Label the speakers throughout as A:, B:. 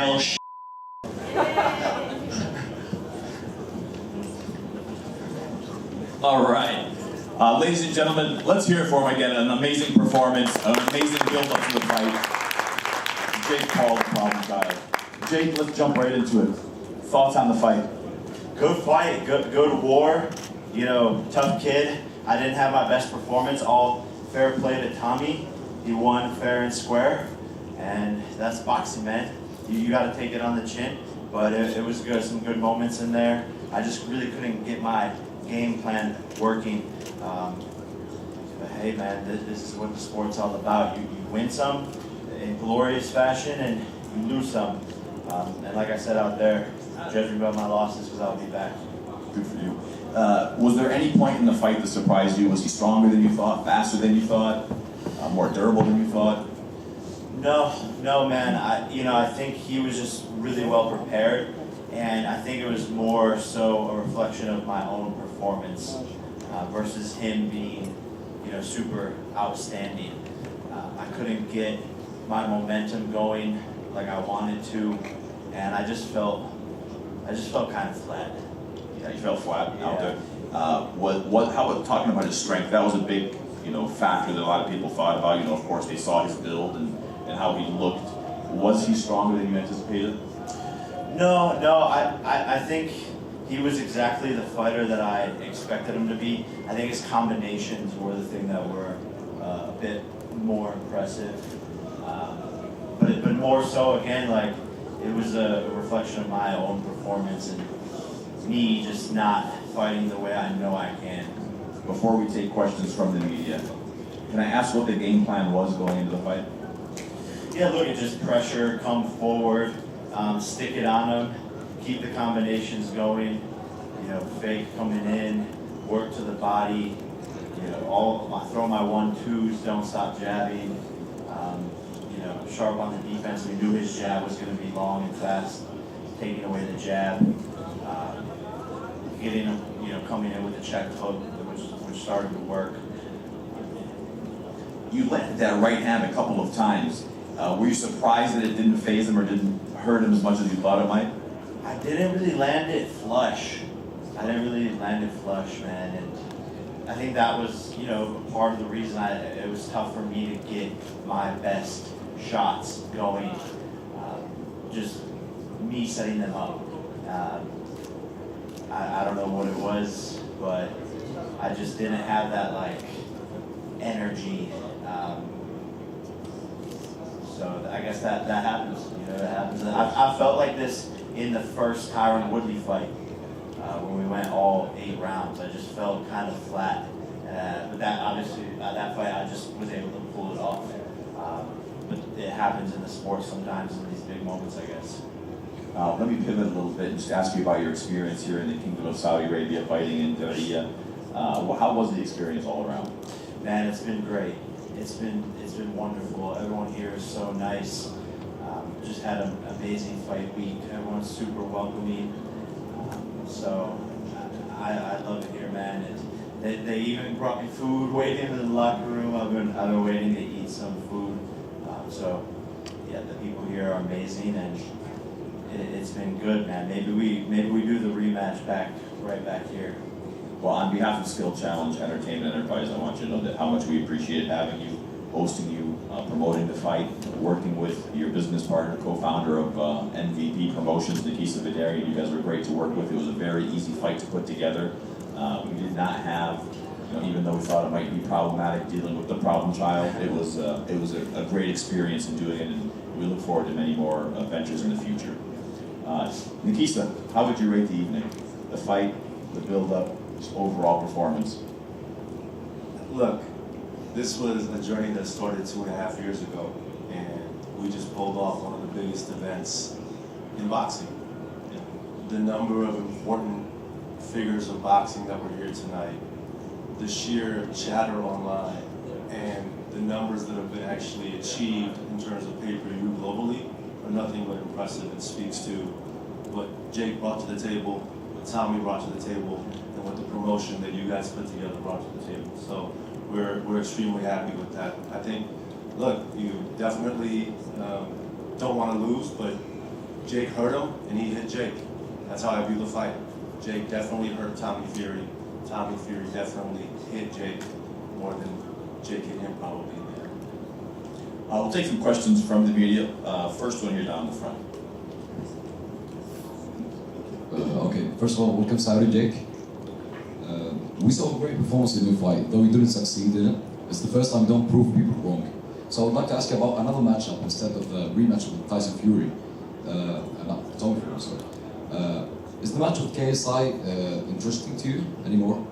A: style shit.
B: All right. Ladies and gentlemen, let's hear it for him again. An amazing performance, an amazing build-up to the fight. Jake Paul, the problem child. Jake, let's jump right into it. Thoughts on the fight?
C: Good fight, good war. You know, tough kid. I didn't have my best performance. All fair play to Tommy. He won fair and square. And that's boxing, man. You got to take it on the chin. But it was good, some good moments in there. I just really couldn't get my game plan working. But hey, man, this is what the sport's all about. You win some in glorious fashion, and you lose some. And like I said out there, judge me about my losses because I'll be back.
B: Good for you. Was there any point in the fight that surprised you? Was he stronger than you thought, faster than you thought, more durable than you thought?
C: No, man. I think he was just really well prepared, and I think it was more so a reflection of my own performance versus him being, super outstanding. I couldn't get my momentum going like I wanted to, and I just felt kind of flat.
B: Yeah, you felt flat out
C: Yeah.
B: there. How about talking about his strength? That was a big, factor that a lot of people thought about. Of course, they saw his build and how he looked. Was he stronger than you anticipated?
C: No, I think he was exactly the fighter that I expected him to be. I think his combinations were the thing that were a bit more impressive. But more so, again, like, it was a reflection of my own performance and me just not fighting the way I know I can.
B: Before we take questions from the media, can I ask what the game plan was going into the fight?
C: Yeah, look, it's just pressure, come forward, stick it on him, keep the combinations going, fake coming in, work to the body, throw my 1-2s, don't stop jabbing, sharp on the defense. We knew his jab was going to be long and fast, taking away the jab, getting him, coming in with a check hook, which started to work.
B: You landed that right hand a couple of times. Were you surprised that it didn't phase him or didn't hurt him as much as you thought it might?
C: I didn't really land it flush. Man. And I think that was, part of the reason it was tough for me to get my best shots going. Just me setting them up. I don't know what it was, but I just didn't have that, energy. So I guess that happens. That happens. I felt like this in the first Tyron Woodley fight when we went all 8 rounds. I just felt kind of flat. But that obviously, that fight, I just was able to pull it off. But it happens in the sport sometimes in these big moments, I guess.
B: Let me pivot a little bit and just ask you about your experience here in the Kingdom of Saudi Arabia fighting in Diriyah. How was the experience all around?
C: Man, it's been great. It's been wonderful. Everyone here is so nice. Just had an amazing fight week. Everyone's super welcoming. So I love it here, man. They even brought me food waiting in the locker room. I've been waiting to eat some food. So yeah, the people here are amazing, and it's been good, man. Maybe we do the rematch right back here.
B: Well, on behalf of Skill Challenge Entertainment Enterprise, I want you to know that how much we appreciate having you, hosting you, promoting the fight, working with your business partner, co-founder of MVP Promotions, Nikisa Vidarian. You guys were great to work with. It was a very easy fight to put together. We did not have, even though we thought it might be problematic dealing with the problem child, it was a great experience in doing it, and we look forward to many more ventures in the future. Nikisa, how would you rate the evening? The fight, the build-up, overall performance?
D: Look, this was a journey that started 2.5 years ago, and we just pulled off one of the biggest events in boxing. The number of important figures of boxing that were here tonight, the sheer chatter online, and the numbers that have been actually achieved in terms of pay-per-view globally are nothing but impressive. It speaks to what Jake brought to the table, what Tommy brought to the table, and what the promotion that you guys put together brought to the table. So we're extremely happy with that. I think, look, you definitely don't want to lose, but Jake hurt him, and he hit Jake. That's how I view the fight. Jake definitely hurt Tommy Fury. Tommy Fury definitely hit Jake more than Jake hit him probably in there.
B: We'll take some questions from the media. First one here down the front.
A: Okay, first of all, welcome Saudi, Jake. We saw a great performance in your fight, though you didn't succeed in it. It's the first time you don't prove people wrong. So I would like to ask you about another matchup instead of the rematch with Tyson Fury. Not Tommy Fury, sorry. Is the match with KSI interesting to you anymore?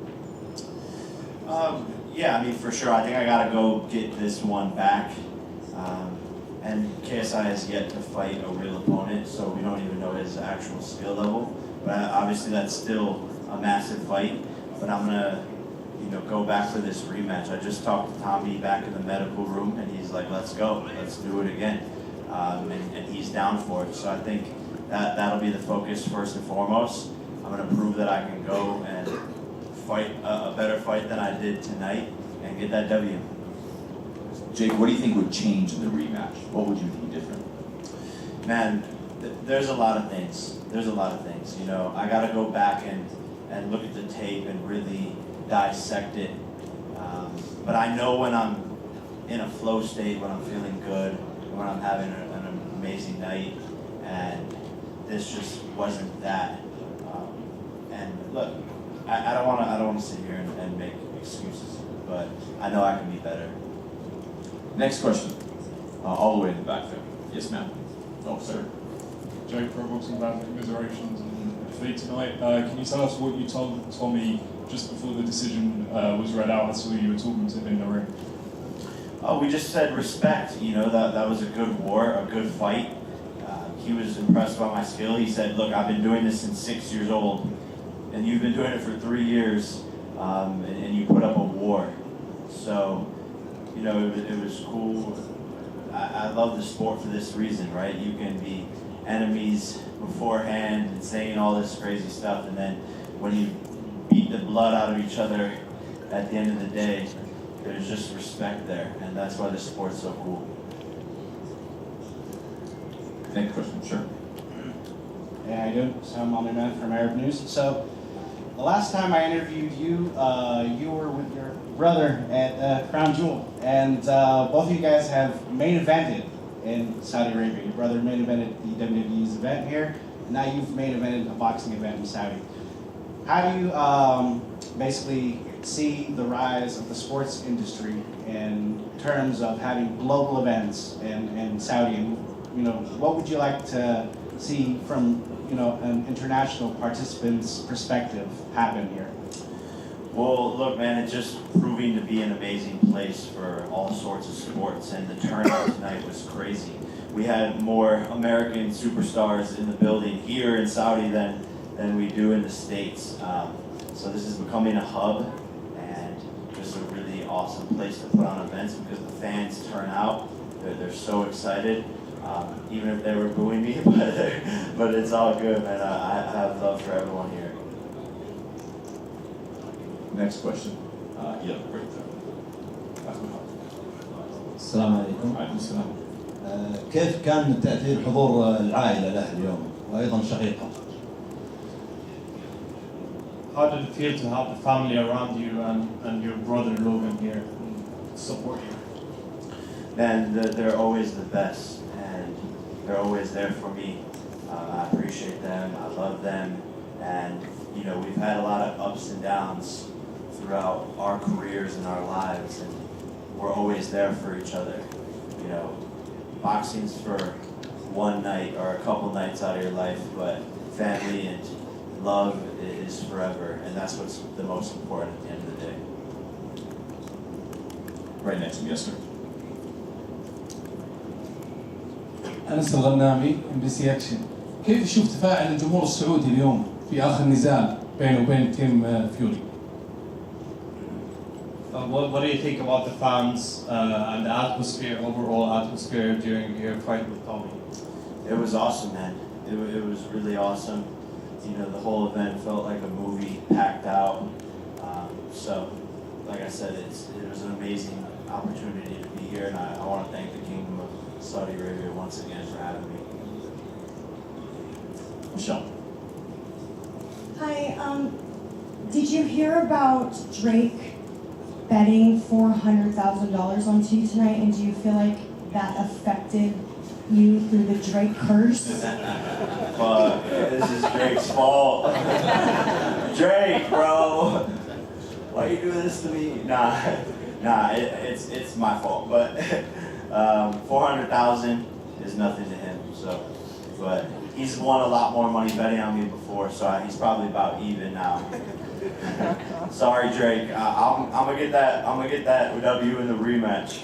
C: Yeah, I mean, for sure. I think I gotta go get this one back. And KSI has yet to fight a real opponent, so we don't even know his actual skill level. But obviously, that's still a massive fight. But I'm gonna, go back for this rematch. I just talked to Tommy back in the medical room, and he's like, "Let's go, let's do it again," and he's down for it. So I think that'll be the focus first and foremost. I'm gonna prove that I can go and fight a better fight than I did tonight and get that W.
B: Jake, what do you think would change in the rematch? What would you do different?
C: Man, there's a lot of things. I gotta go back and look at the tape and really dissect it. But I know when I'm in a flow state, when I'm feeling good, when I'm having an amazing night, and this just wasn't that. And look, I don't want to sit here and make excuses, but I know I can be better.
B: Next question. All the way in the back there. Yes, ma'am. Oh, sir.
E: Jake, Pro Boxing Fan, commiserations on the defeat tonight. Can you tell us what you told Tommy just before the decision was read out? I saw you were talking to him in the ring.
C: Oh, we just said respect. That was a good war, a good fight. He was impressed by my skill. He said, "Look, I've been doing this since 6 years old, and you've been doing it for 3 years, and you put up a war." So, it was cool. I love the sport for this reason, right? You can be enemies beforehand and saying all this crazy stuff, and then when you beat the blood out of each other at the end of the day, there's just respect there, and that's why this sport's so cool.
B: Next question, sure.
F: Yeah, I do. So I'm Ahmed from Arab News. So the last time I interviewed you, you were with your brother at Crown Jewel, and both of you guys have main evented in Saudi Arabia. Your brother main evented the WWE's event here, and now you've main evented a boxing event in Saudi. How do you basically see the rise of the sports industry in terms of having global events in Saudi? And what would you like to see from an international participant's perspective happen here?
C: Well, look, man, it's just proving to be an amazing place for all sorts of sports, and the turnout tonight was crazy. We had more American superstars in the building here in Saudi than we do in the States. So this is becoming a hub and just a really awesome place to put on events because the fans turn out. They're so excited, even if they were booing me, but it's all good, man. I have love for everyone here.
B: Next question. Yeah, right there.
G: السلام عليكم.
B: عليكم السلام.
G: كيف كان تأثير حضور العائلة له اليوم وأيضا شقيقه؟
E: How did it feel to have the family around you and your brother Logan here support you?
C: Man, they're always the best, and they're always there for me. I appreciate them, I love them, and we've had a lot of ups and downs throughout our careers and our lives, and we're always there for each other. Boxing's for one night or a couple nights out of your life, but family and love is forever, and that's what's the most important at the end of the day.
B: Right next to me, yes, sir.
H: أنس الغنامي MBC أكشن. كيف شوف تفاعل الجمهور السعودي اليوم في آخر نزال بينه وبين تيم فيوري؟
E: What do you think about the fans and the atmosphere, overall atmosphere during your fight with Tommy?
C: It was awesome, man. It was really awesome. The whole event felt like a movie, packed out. So, like I said, it was an amazing opportunity to be here, and I want to thank the Kingdom of Saudi Arabia once again for having me.
B: Michelle.
I: Hi, did you hear about Drake betting $400,000 onto you tonight, and do you feel like that affected you through the Drake curse?
C: Fuck, this is Drake's fault. Drake, bro. Why you doing this to me? Nah, it's my fault. But 400,000 is nothing to him. So, but he's won a lot more money betting on me before, so he's probably about even now. Sorry, Drake. I'm gonna get that. I'm gonna get that W in the rematch.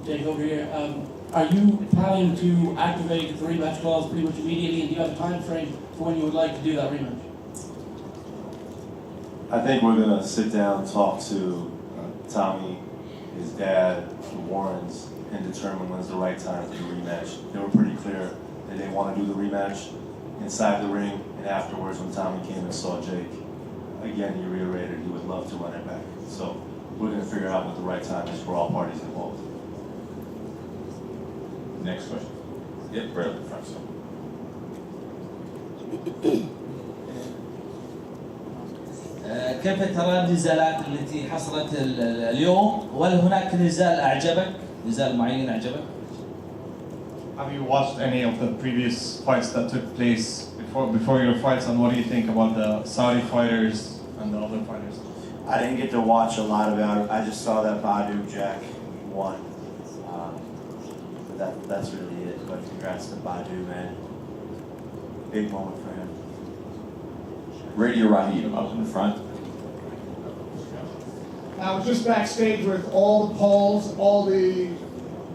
J: Jake, over here. Are you planning to activate the rematch clause pretty much immediately, and do you have a time frame for when you would like to do that rematch?
D: I think we're gonna sit down, talk to Tommy, his dad, the Warrens, and determine when's the right time for the rematch. They were pretty clear that they want to do the rematch inside the ring, and afterwards when Tommy came and saw Jake, again he reiterated he would love to run it back. So we're gonna figure out what the right time is for all parties involved.
B: Next question. Yep, right up in front. So.
K: كيف ترى النزالات التي حصلت اليوم؟ وهل هناك نزال أعجبك؟ نزال معين أعجبك؟
L: Have you watched any of the previous fights that took place before your fights, and what do you think about the Saudi fighters and the other fighters?
C: I didn't get to watch a lot about it. I just saw that Badu Jack won. That's really it. But congrats to Badu, man. Big moment for him.
B: Radio Raheem up in the front.
M: I was just backstage with all the Pauls, all the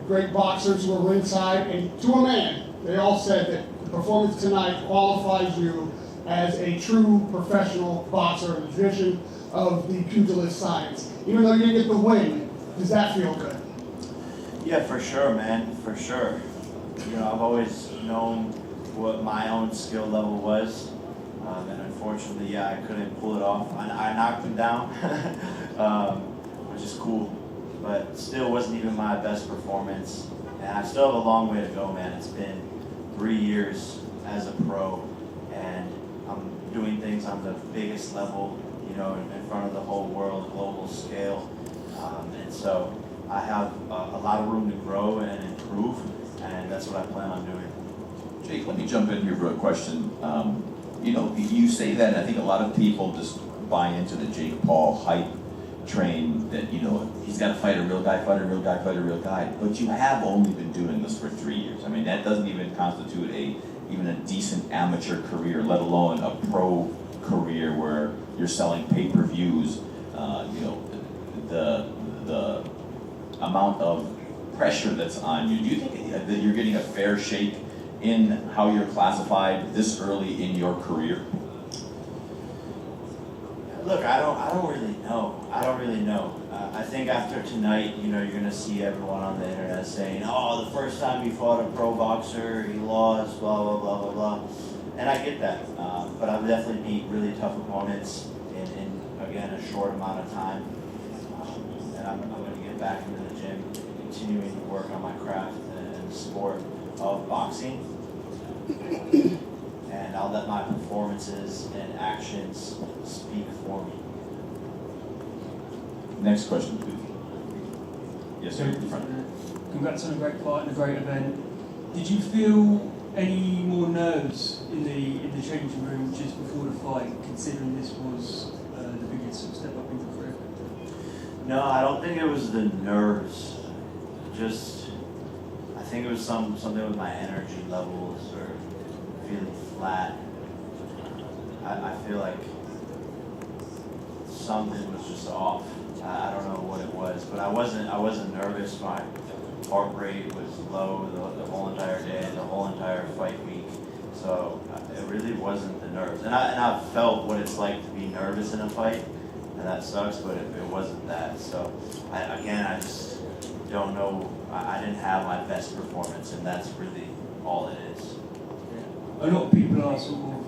M: great boxers who were ringside, and to a man, they all said that the performance tonight qualifies you as a true professional boxer in the tradition of the pugilist science. Even though you didn't get the win, does that feel good?
C: Yeah, for sure, man, for sure. You know, I've always known what my own skill level was, and unfortunately, yeah, I couldn't pull it off. I knocked him down, which is cool, but still wasn't even my best performance. And I still have a long way to go, man. It's been 3 years as a pro, and I'm doing things on the biggest level, you know, in front of the whole world, global scale, and so I have a lot of room to grow and improve, and that's what I plan on doing.
B: Jake, let me jump in here for a question. You know, you say that, and I think a lot of people just buy into the Jake Paul hype train that, you know, he's got to fight a real guy, fight a real guy, fight a real guy. But you have only been doing this for 3 years. I mean, that doesn't even constitute even a decent amateur career, let alone a pro career where you're selling pay-per-views. You know, the amount of pressure that's on you. Do you think that you're getting a fair shake in how you're classified this early in your career?
C: Look, I don't really know. I don't really know. I think after tonight, you know, you're gonna see everyone on the internet saying, "Oh, the first time he fought a pro boxer, he lost, blah blah blah blah blah," and I get that. But I've definitely beat really tough opponents in again a short amount of time, and I'm gonna get back into the gym, continuing to work on my craft and the sport of boxing. And I'll let my performances and actions speak for me.
B: Next question, please. Yes, sir. In front.
N: Congrats on a great fight and a great event. Did you feel any more nerves in the changing room just before the fight, considering this was the biggest step up in your career?
C: No, I don't think it was the nerves. I think it was something with my energy levels or feeling flat. I feel like something was just off. I don't know what it was, but I wasn't nervous. My heart rate was low the whole entire day, the whole entire fight week. So it really wasn't the nerves. And I've felt what it's like to be nervous in a fight, and that sucks, but it wasn't that. So I just don't know. I didn't have my best performance, and that's really all it is.
N: A lot of people are sort of